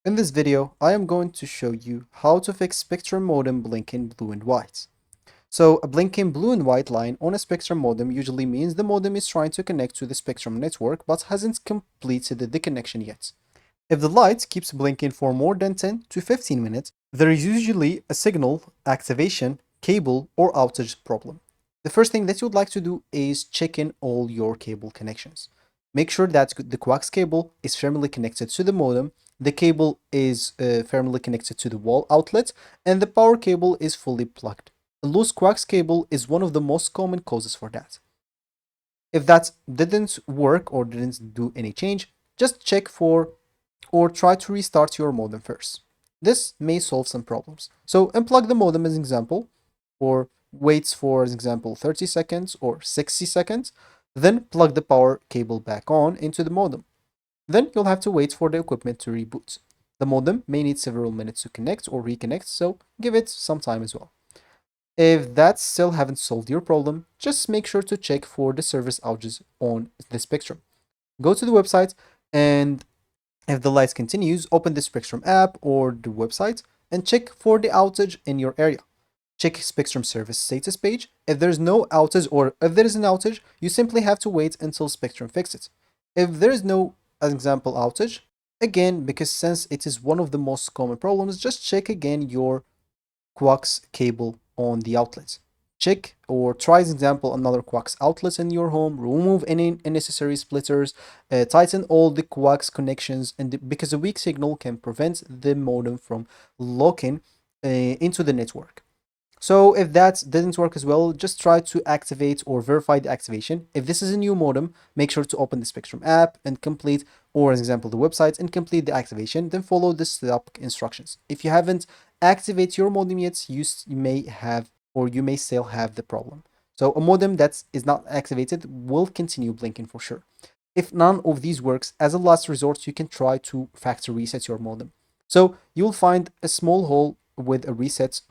In this video, I am going to show you how to fix Spectrum modem blinking blue and white. So a blinking blue and white line on a Spectrum modem usually means the modem is trying to connect to the Spectrum network but hasn't completed the connection yet. If the light keeps blinking for more than 10 to 15 minutes, there is usually a signal, activation, cable, or outage problem. The first thing that you'd like to do is check in all your cable connections. Make sure that the coax cable is firmly connected to the modem, the cable is firmly connected to the wall outlet, and the power cable is fully plugged. A loose coax cable is one of the most common causes for that. If that didn't work or didn't do any change, just check for or try to restart your modem first. This may solve some problems. So unplug the modem as an example, or waits for example 30 seconds or 60 seconds, then plug the power cable back on into the modem. Then you'll have to wait for the equipment to reboot. The modem may need several minutes to connect or reconnect, so give it some time as well. If that still haven't solved your problem, just make sure to check for the service outages on the Spectrum. Go to the website, and if the light continues, open the Spectrum app or the website and check for the outage in your area. Check Spectrum service status page. If there's no outage or if there is an outage, you simply have to wait until Spectrum fixes it. If there is no, as example, outage, again, because since it is one of the most common problems, just check again your coax cable on the outlet. Check or try, as example, another coax outlet in your home, remove any unnecessary splitters, tighten all the coax connections, and because a weak signal can prevent the modem from locking into the network. So if that didn't work as well, just try to activate or verify the activation. If this is a new modem, make sure to open the Spectrum app and complete, or as example, the website and complete the activation, then follow the step instructions. If you haven't activated your modem yet, you may have or you may still have the problem. So a modem that is not activated will continue blinking for sure. If none of these works, as a last resort, you can try to factory reset your modem. So you'll find a small hole with a reset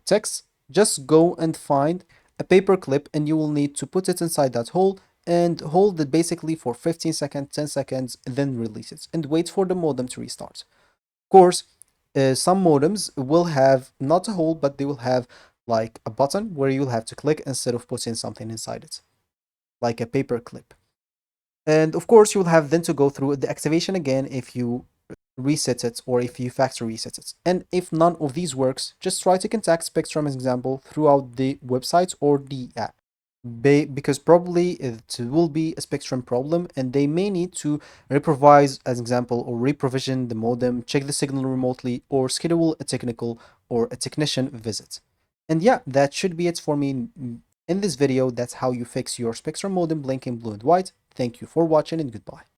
text. Just go and find a paper clip and you will need to put it inside that hole and hold it basically for 15 seconds, 10 seconds, and then release it and wait for the modem to restart. Of course, some modems will have not a hole, but they will have like a button where you'll have to click instead of putting something inside it, like a paper clip. And of course, you'll have then to go through the activation again if you reset it or if you factory reset it. And if none of these works, just try to contact Spectrum as example throughout the website or the app. Because probably it will be a Spectrum problem and they may need to reprovise as example or reprovision the modem, check the signal remotely, or schedule a technical or a technician visit. And yeah, that should be it for me in this video. That's how you fix your Spectrum modem blinking blue and white. Thank you for watching and goodbye.